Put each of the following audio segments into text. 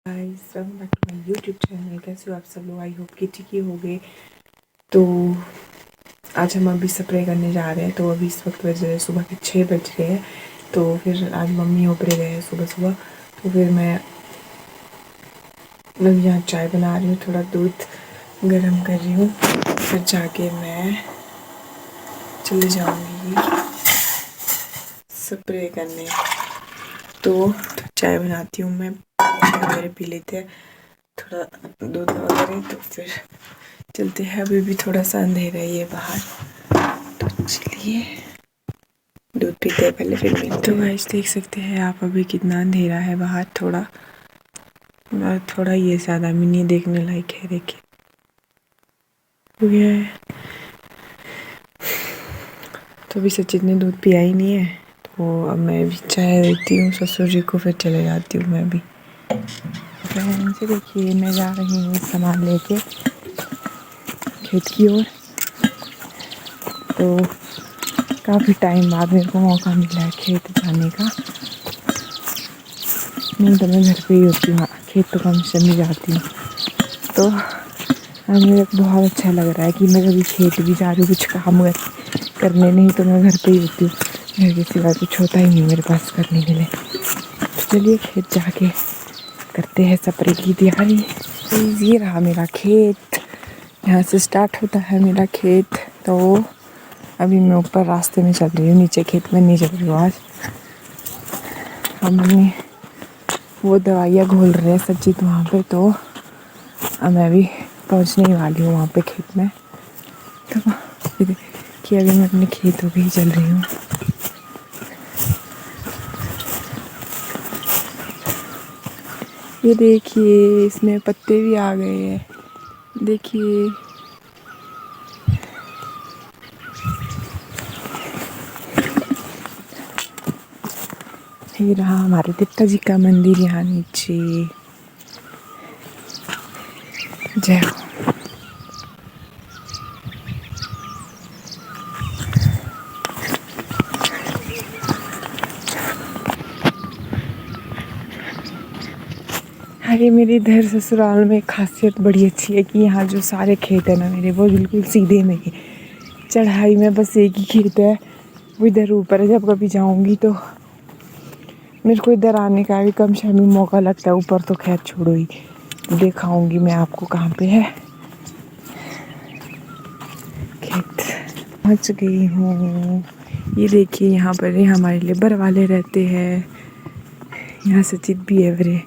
Guys welcome back to my YouTube channel. कैसे हो आप सब लोग? आई होप कि ठीक ही होंगे। तो आज हम अभी स्प्रे करने जा रहे हैं। तो अभी इस वक्त बज रहे हैं सुबह के 6 बज रहे हैं। तो फिर आज मम्मी ऊपरे गए हैं सुबह सुबह। तो फिर मैं लोग यहाँ चाय बना रही हूँ, थोड़ा दूध गर्म कर रही हूँ, फिर जाके मैं चले जाऊँगी स्प्रे करने। तो चाय बनाती हूँ मैं, चाय वगैरह पी लेते हैं, थोड़ा दूध वगैरह, तो फिर चलते हैं। अभी भी थोड़ा सा अंधेरा है ये बाहर, तो चलिए दूध पीते हैं पहले फिर मिलते हैं। तो गाइस देख सकते हैं आप अभी कितना अंधेरा है बाहर। थोड़ा ये ज़्यादा भी नहीं देखने लायक है। देखिए तो अभी सचिन ने दूध पिया ही नहीं है, तो अब मैं भी चाय देती हूँ ससुर जी को, फिर चले जाती हूँ मैं भी। फ्रेंड्स देखिए मैं जा रही हूँ सामान लेके खेत की ओर। तो काफ़ी टाइम बाद मेरे को मौका मिला है खेत जाने का, नहीं तो मैं घर पे ही होती हूँ। खेत तो कम से कम जाती हूँ। तो आज मेरे को बहुत अच्छा लग रहा है कि मैं कभी खेत भी जा रही हूँ कुछ काम करने, नहीं तो मैं घर पे ही होती हूँ। घर के सिवा कुछ होता ही नहीं मेरे पास करने के लिए। तो चलिए खेत जाके करते हैं स्प्रे की तैयारी। ये रहा मेरा खेत, यहाँ से स्टार्ट होता है मेरा खेत। तो अभी मैं ऊपर रास्ते में चल रही हूँ, नीचे खेत में नहीं चल रही हूँ आज। हमने वो दवाइयाँ घोल रहे हैं सचित वहाँ पे, तो अब मैं भी पहुँचने ही वाली हूँ वहाँ पे खेत में। तो कि अभी मैं अपने खेतों पे ही चल रही हूँ। ये देखिए इसमें पत्ते भी आ गए हैं, देखिए। ये रहा हमारे दत्ता जी का मंदिर यहाँ नीचे। जय हो। अरे मेरे इधर ससुराल में खासियत बड़ी अच्छी है कि यहाँ जो सारे खेत है ना मेरे, वो बिल्कुल सीधे में ही। चढ़ाई में बस एक ही खेत है, वो इधर ऊपर है। जब कभी जाऊँगी तो मेरे को इधर आने का भी कम से कम मौका लगता है। ऊपर तो खैर छोड़ो ही, दिखाऊंगी मैं आपको कहाँ पे है खेत। पहुँच गई हूँ। ये देखिए यहाँ पर ही हमारे लेबर वाले रहते हैं। यहाँ सचित भी है मेरे।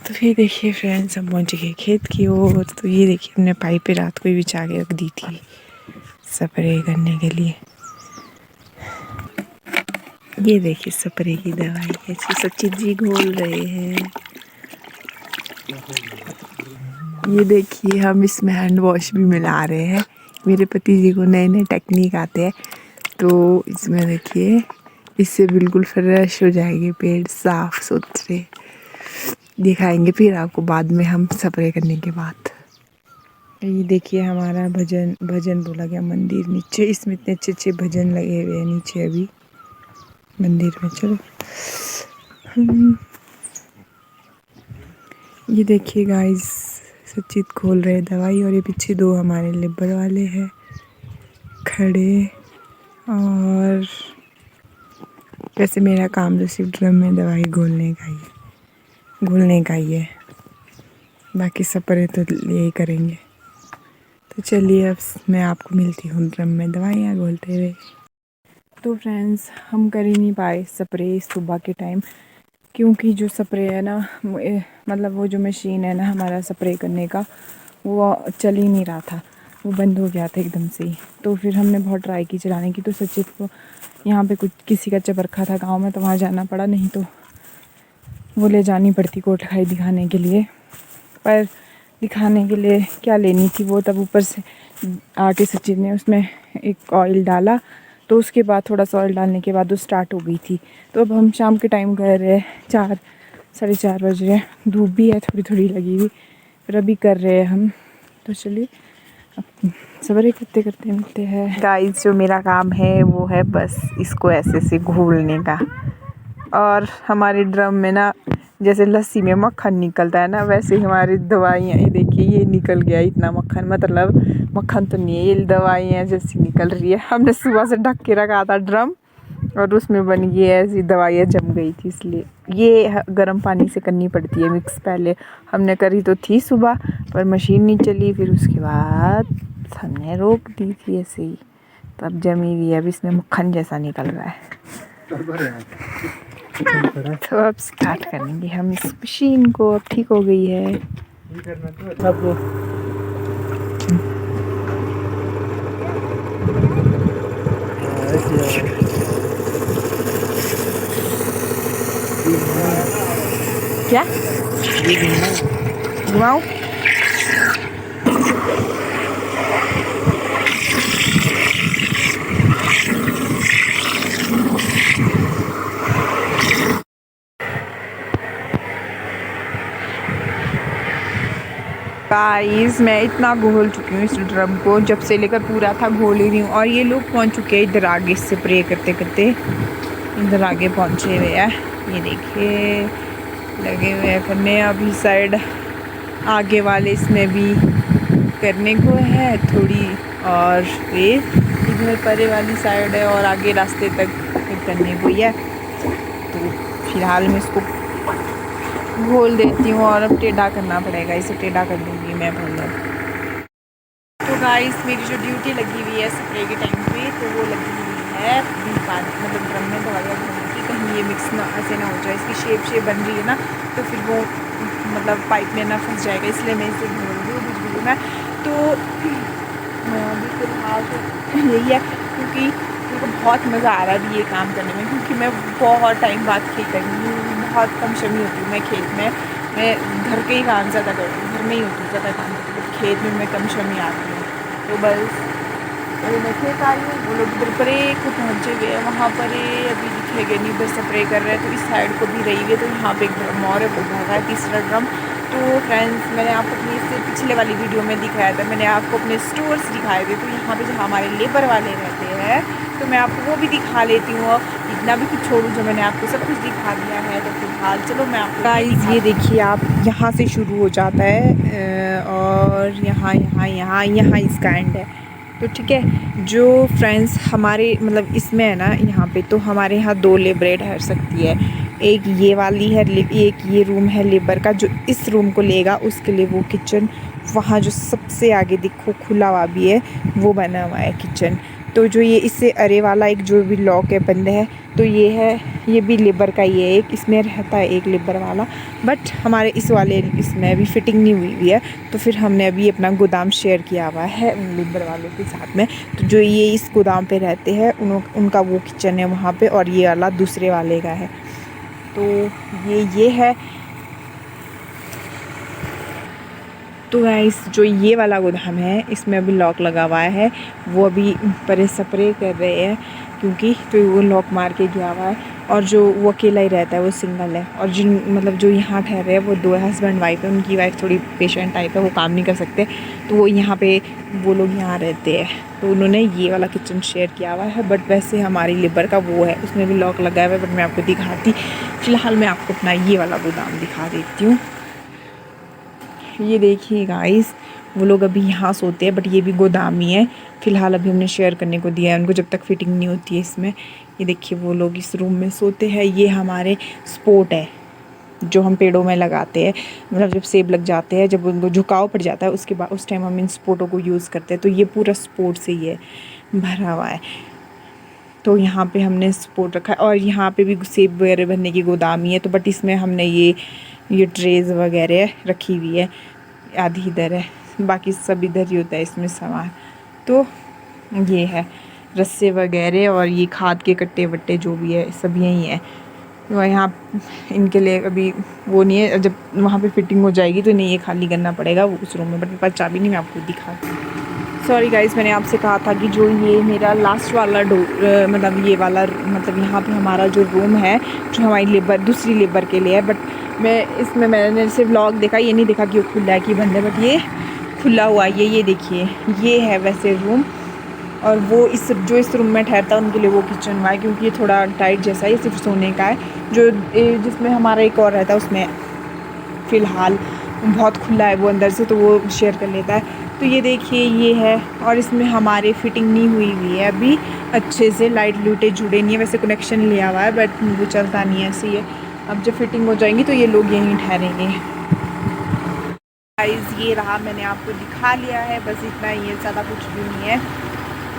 तो फिर देखिए फ्रेंड्स हम पहुँच गए खेत की ओर। तो ये देखिए हमने पाइपें रात को ही बिछा के रख दी थी स्प्रे करने के लिए। ये देखिए स्प्रे की दवाई ऐसे सचित जी घोल रहे हैं। ये देखिए हम इसमें हैंड वॉश भी मिला रहे हैं। मेरे पति जी को नए नए टेक्निक आते हैं, तो इसमें देखिए इससे बिल्कुल फ्रेश हो जाएंगे पेड़, साफ सुथरे दिखाएंगे फिर आपको बाद में हम स्प्रे करने के बाद। ये देखिए हमारा भजन बोला गया मंदिर नीचे। इसमें इतने अच्छे अच्छे भजन लगे हुए हैं नीचे अभी मंदिर में। चलो ये देखिए गाइस सचित खोल रहे दवाई, और ये पीछे दो हमारे लेबर वाले हैं खड़े। और वैसे मेरा काम तो सिर्फ ड्रम में दवाई घोलने का ही है, बाकी स्प्रे तो यही करेंगे। तो चलिए अब मैं आपको मिलती हूँ ड्रम में दवाइयाँ घोलते हुए। तो फ्रेंड्स हम कर ही नहीं पाए स्प्रे सुबह के टाइम, क्योंकि जो स्प्रे है ना, मतलब वो जो मशीन है ना हमारा स्प्रे करने का, वो चल ही नहीं रहा था, वो बंद हो गया था एकदम से ही। तो फिर हमने बहुत ट्राई की चलाने की। तो सचित को यहाँ पे कुछ किसी का चबरखा था गांव में, तो वहाँ जाना पड़ा, नहीं तो वो ले जानी पड़ती कोटखाई दिखाने के लिए। पर दिखाने के लिए क्या लेनी थी वो, तब ऊपर से आके सचिन ने उसमें एक ऑयल डाला, तो उसके बाद थोड़ा सा ऑयल डालने के बाद वो स्टार्ट हो गई थी। तो अब हम शाम के टाइम कर रहे हैं, 4-4:30 बज रहे हैं, धूप भी है थोड़ी थोड़ी लगी हुई, फिर अभी कर रहे हैं हम। तो चलिए अब सब्र करते करते मिलते हैं। गाइस जो मेरा काम है वो है बस इसको ऐसे से घोलने का। और हमारे ड्रम में ना जैसे लस्सी में मक्खन निकलता है ना, वैसे हमारी दवाइयाँ, ये देखिए ये निकल गया इतना मक्खन, मतलब मक्खन तो नहीं है, ये दवाइयाँ जैसी निकल रही है। हमने सुबह से ढक के रखा था ड्रम और उसमें बन गई ऐसी दवाइयाँ जम गई थी, इसलिए ये गर्म पानी से करनी पड़ती है मिक्स। पहले हमने करी तो थी सुबह, पर मशीन नहीं चली, फिर उसके बाद हमने रोक दी थी ऐसे ही, तो अब जमी हुई है, अब इसमें मक्खन जैसा निकल रहा है। तो अब स्टार्ट करेंगे हम इस मशीन को, अब ठीक हो गई है। क्या घुमाऊं? गाइस मैं इतना घोल चुकी हूँ इस ड्रम को, जब से लेकर पूरा था घोल ही रही हूँ। और ये लोग पहुँच चुके हैं इधर आगे, स्प्रे करते करते इधर आगे पहुँचे हुए हैं। ये देखिए लगे हुए हैं करने। अभी साइड आगे वाले इसमें भी करने को है थोड़ी, और ये इधर परे वाली साइड है और आगे रास्ते तक करने को ही है। तो फिलहाल मैं इसको घोल देती हूँ और अब टेढ़ा करना पड़ेगा, इसे टेढ़ा कर दूँगी मैं पहले। तो गाइस मेरी जो ड्यूटी लगी हुई है स्प्रे के टाइम पे, तो वो लगी हुई है मतलब ड्रम में दवाइयाँ भरने की, कहीं ये मिक्स ना ऐसे ना हो जाए, इसकी शेप बन रही है ना, तो फिर वो मतलब पाइप में ना फंस जाएगा, इसलिए मैं इसे घोल रही हूँ बिजली में। तो अभी फिलहाल तो यही है, क्योंकि मेरे को बहुत मज़ा आ रहा है अभी ये काम करने में, क्योंकि मैं बहुत टाइम बाद खेत कर रही हूँ, बहुत कम शमी होती हूँ मैं खेत में। मैं घर के ही काम ज़्यादा करती हूँ, घर में ही होती हूँ ज़्यादा काम करती हूँ, खेत में मैं कम शमी आती हूँ। तो बस अभी मैं खेत आ रही हूँ, वो लोग इधर परे को पहुँचे हुए हैं, वहाँ पर अभी दिखेंगे नहीं, इधर स्प्रे कर रहे हैं। तो इस साइड को भी रही है, तो यहाँ पे एक ड्रम और है, वो भर रहा है तीसरा ड्रम। तो फ्रेंड्स मैंने आपको अपनी इससे पिछले वाली वीडियो में दिखाया था, मैंने आपको अपने स्टोर्स दिखाए थे। तो यहाँ पे जहाँ हमारे लेबर वाले रहते हैं, तो मैं आपको वो भी दिखा लेती हूँ। इतना भी कुछ छोड़ूँ जो मैंने आपको सब कुछ दिखा दिया है। तो फिलहाल चलो मैं आपको गाइस ये देखिए, आप यहाँ से शुरू हो जाता है और यहाँ यहाँ यहाँ यहाँ इसका एंड है। तो ठीक है, जो फ्रेंड्स हमारे मतलब इसमें है ना, यहाँ पे तो हमारे यहाँ 2 लेबर ठहर सकती है। एक ये वाली है, एक ये रूम है लेबर का, जो इस रूम को लेगा उसके लिए वो किचन, वहाँ जो सबसे आगे देखो खुला हुआ भी है वो बना हुआ है किचन। तो जो ये इससे अरे वाला एक जो भी लॉक है बंद है, तो ये है, ये भी लेबर का ही है, एक इसमें रहता है एक लेबर वाला। बट हमारे इस वाले इसमें अभी फिटिंग नहीं हुई है, तो फिर हमने अभी अपना गोदाम शेयर किया हुआ है उन लेबर वालों के साथ में। तो जो ये इस गोदाम पे रहते हैं उनका वो किचन है वहाँ पे, और ये वाला दूसरे वाले का है। तो ये है। तो गाइस जो ये वाला गोदाम है इसमें अभी लॉक लगा हुआ है, वो अभी परे स्प्रे कर रहे हैं, क्योंकि तो वो लॉक मार के गया हुआ है। और जो वो अकेला ही रहता है, वो सिंगल है। और जिन मतलब जो यहाँ ठहरे हैं वो 2 हस्बैंड वाइफ है, उनकी वाइफ थोड़ी पेशेंट टाइप है, वो काम नहीं कर सकते, तो वो यहाँ पे वो लोग यहाँ रहते हैं। तो उन्होंने ये वाला किचन शेयर किया हुआ है। बट वैसे हमारी लेबर का वो है, उसमें भी लॉक लगा हुआ है, बट मैं आपको दिखाती। फ़िलहाल मैं आपको अपना ये वाला गोदाम दिखा देती हूँ। ये देखिए गाइस, वो लोग अभी यहाँ सोते हैं, बट ये भी गोदाम ही है। फ़िलहाल अभी हमने शेयर करने को दिया है उनको, जब तक फिटिंग नहीं होती है इसमें। ये देखिए वो लोग इस रूम में सोते हैं। ये हमारे स्पोर्ट है जो हम पेड़ों में लगाते हैं, मतलब जब सेब लग जाते हैं, जब उनको झुकाव पड़ जाता है, उसके बाद उस टाइम हम इन स्पोर्टों को यूज़ करते हैं। तो ये पूरा स्पोर्ट से ही है भरा हुआ है। तो यहाँ पे हमने स्पोर्ट रखा है, और यहाँ पे भी सेब वगैरह भरने की गोदाम ही है। तो बट इसमें हमने ये ट्रेज़ वगैरह रखी हुई है, आधी इधर है, बाकी सब इधर ही होता है इसमें सामान। तो ये है रस्से वगैरह, और ये खाद के कट्टे वट्टे जो भी है सब यही है। तो यहाँ इनके लिए अभी वो नहीं है, जब वहाँ पे फिटिंग हो जाएगी तो नहीं, ये खाली करना पड़ेगा वो उस रूम में। बट मेरे पास चाबी नहीं, मैं आपको दिखाती हूँ। सॉरी गाइस, मैंने आपसे कहा था कि जो ये मेरा लास्ट वाला मतलब ये वाला मतलब यहाँ पे हमारा जो रूम है, जो हमारी लेबर दूसरी लेबर के लिए है। बट इसमें मैंने सिर्फ व्लॉग देखा, ये नहीं देखा कि वो खुला है कि बंद है। बट ये खुला हुआ है, ये देखिए, ये है वैसे रूम। और वो इस रूम में ठहरता है उनके लिए वो किचन हुआ है, क्योंकि ये थोड़ा टाइट जैसा है, सिर्फ सोने का है। जो जिसमें हमारा एक और रहता है उसमें फ़िलहाल बहुत खुला है वो अंदर से, तो वो शेयर कर लेता है। तो ये देखिए ये है, और इसमें हमारे फिटिंग नहीं हुई है अभी अच्छे से, लाइट लूटे जुड़े नहीं है, वैसे कनेक्शन लिया हुआ है बट वो चलता नहीं है, ऐसे ही है। अब जब फिटिंग हो जाएंगी तो ये लोग यहीं ठहरेंगे। गाइस ये रहा, मैंने आपको दिखा लिया है, बस इतना ही है, ज़्यादा कुछ भी नहीं है।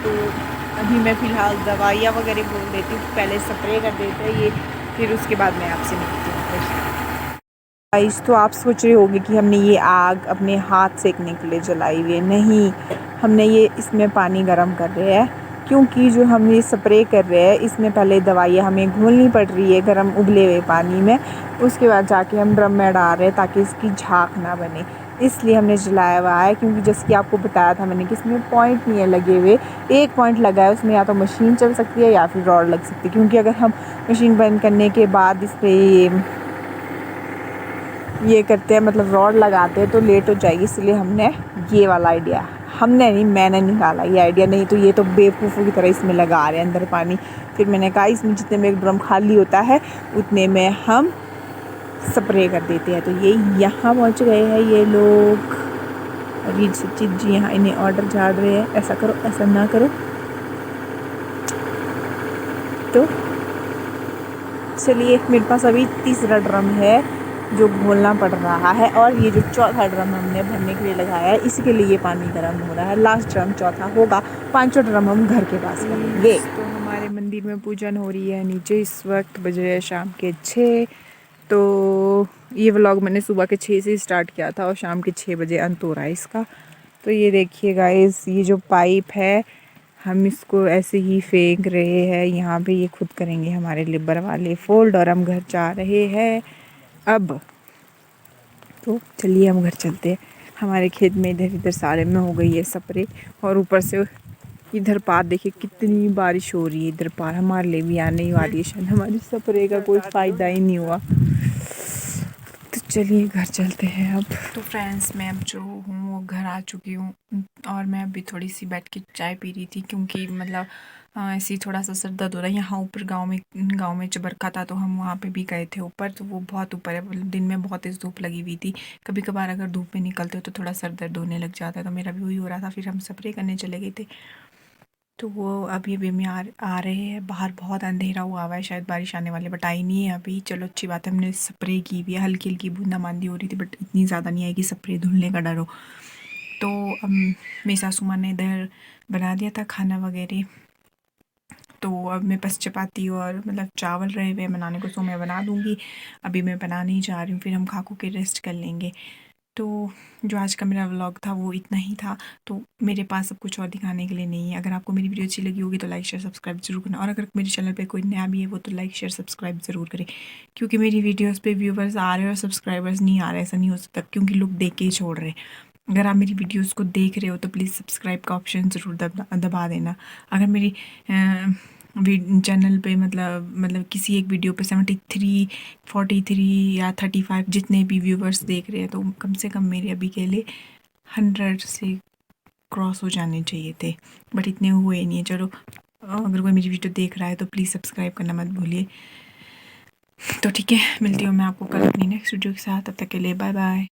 तो अभी मैं फ़िलहाल दवाइयाँ वगैरह बोल देती हूँ, पहले स्प्रे कर देते हैं ये, फिर उसके बाद मैं आपसे मिलती हूँ फिर। गाइस तो आप सोच रहे होंगे कि हमने ये आग अपने हाथ सेकने के लिए जलाई हुई है, नहीं, हमने ये इसमें पानी गर्म कर रहे हैं, क्योंकि जो हम ये स्प्रे कर रहे हैं इसमें पहले दवाइयाँ हमें घोलनी पड़ रही है गर्म उबले हुए पानी में, उसके बाद जाके हम ड्रम में डाल रहे हैं ताकि इसकी झाग ना बने, इसलिए हमने जलाया हुआ है। क्योंकि जैसे कि आपको बताया था मैंने कि इसमें पॉइंट नहीं है लगे हुए, एक पॉइंट लगा है उसमें, या तो मशीन चल सकती है या फिर रॉड लग सकती है, क्योंकि अगर हम मशीन बंद करने के बाद इस पर ये करते हैं, मतलब रॉड लगाते हैं, तो लेट हो जाएगी, इसलिए हमने ये वाला आइडिया, हमने नहीं, मैंने निकाला ये आइडिया, नहीं तो ये तो बेवकूफ़ों की तरह इसमें लगा रहे हैं अंदर पानी। फिर मैंने कहा इसमें जितने में एक ड्रम खाली होता है उतने में हम स्प्रे कर देते हैं। तो ये यहाँ पहुँच गए हैं ये लोग, अभी सचित जी यहाँ इन्हें ऑर्डर झाड़ रहे हैं, ऐसा करो, ऐसा ना करो। तो चलिए, मेरे पास अभी तीसरा ड्रम है जो घोलना पड़ रहा है, और ये जो चौथा ड्रम हमने भरने के लिए लगाया है इसके लिए ये पानी गर्म हो रहा है, लास्ट ड्रम चौथा होगा, पांचों ड्रम हम घर के पास करेंगे। तो हमारे मंदिर में पूजन हो रही है नीचे, इस वक्त बज रहे हैं शाम के 6। तो ये व्लॉग मैंने सुबह के 6 से स्टार्ट किया था और शाम के 6 बजे अंत हो रहा है इसका। तो ये देखिए गाइस, ये जो पाइप है हम इसको ऐसे ही फेंक रहे हैं यहाँ पे, ये खुद करेंगे हमारे लेबर वाले फोल्ड, और हम घर जा रहे हैं अब। तो चलिए हम घर चलते हैं, हमारे खेत में इधर इधर सारे में हो गई है स्प्रे, और ऊपर से इधर पार देखिए कितनी बारिश हो रही है, इधर पार हमारे लिए भी आने ही वाली है, शायद हमारी स्प्रे का कोई फ़ायदा ही नहीं हुआ। तो चलिए घर चलते हैं अब। तो फ्रेंड्स मैं अब जो हूँ वो घर आ चुकी हूँ, और मैं अभी थोड़ी सी बैठ के चाय पी रही थी, क्योंकि मतलब ऐसे ही थोड़ा सा सर दर्द हो रहा है। यहाँ ऊपर गांव में चबरखा था, तो हम वहाँ पे भी गए थे ऊपर, तो वो बहुत ऊपर है, मतलब दिन में बहुत तेज़ धूप लगी हुई थी, कभी कभार अगर धूप में निकलते हो तो थोड़ा सर दर्द होने लग जाता है, तो मेरा भी वही हो रहा था। फिर हम स्प्रे करने चले गए थे, तो वो अभी में आ रहे हैं, बाहर बहुत अंधेरा हुआ है, शायद बारिश आने वाली, बट आई नहीं है अभी। चलो अच्छी बात है, हमने स्प्रे की भी है, हल्की हल्की बूंदाबांदी हो रही थी, बट इतनी ज़्यादा नहीं आई कि स्प्रे धुलने का डर हो। तो मेरी सासू माँ ने इधर बना दिया था खाना वगैरह, तो अब मेरे पास चपाती और मतलब चावल रहे हुए बनाने को, सो मैं बना दूँगी। अभी मैं बनाने ही जा रही हूँ, फिर हम खा के रेस्ट कर लेंगे। तो जो आज का मेरा व्लॉग था वो इतना ही था, तो मेरे पास अब कुछ और दिखाने के लिए नहीं है। अगर आपको मेरी वीडियो अच्छी लगी होगी तो लाइक शेयर सब्सक्राइब जरूर करना, और अगर मेरे चैनल पे कोई नया भी है वो तो लाइक शेयर सब्सक्राइब ज़रूर करें, क्योंकि मेरी वीडियोस पे व्यूवर्स आ रहे हैं और सब्सक्राइबर्स नहीं आ रहे, ऐसा नहीं हो सकता, क्योंकि लोग देख के ही छोड़ रहे हैं। अगर आप मेरी वीडियोस को देख रहे हो तो प्लीज़ सब्सक्राइब का ऑप्शन ज़रूर दबा देना। अगर मेरी चैनल पे मतलब किसी एक वीडियो पे 73, 43 या 35 जितने भी व्यूवर्स देख रहे हैं, तो कम से कम मेरे अभी के लिए 100 से क्रॉस हो जाने चाहिए थे, बट इतने हुए नहीं है। चलो, अगर कोई मेरी वीडियो देख रहा है तो प्लीज़ सब्सक्राइब करना मत भूलिए। तो ठीक है, मिलती हूँ मैं आपको कल अपनी नेक्स्ट वीडियो के साथ, तब तक के लिए बाय बाय।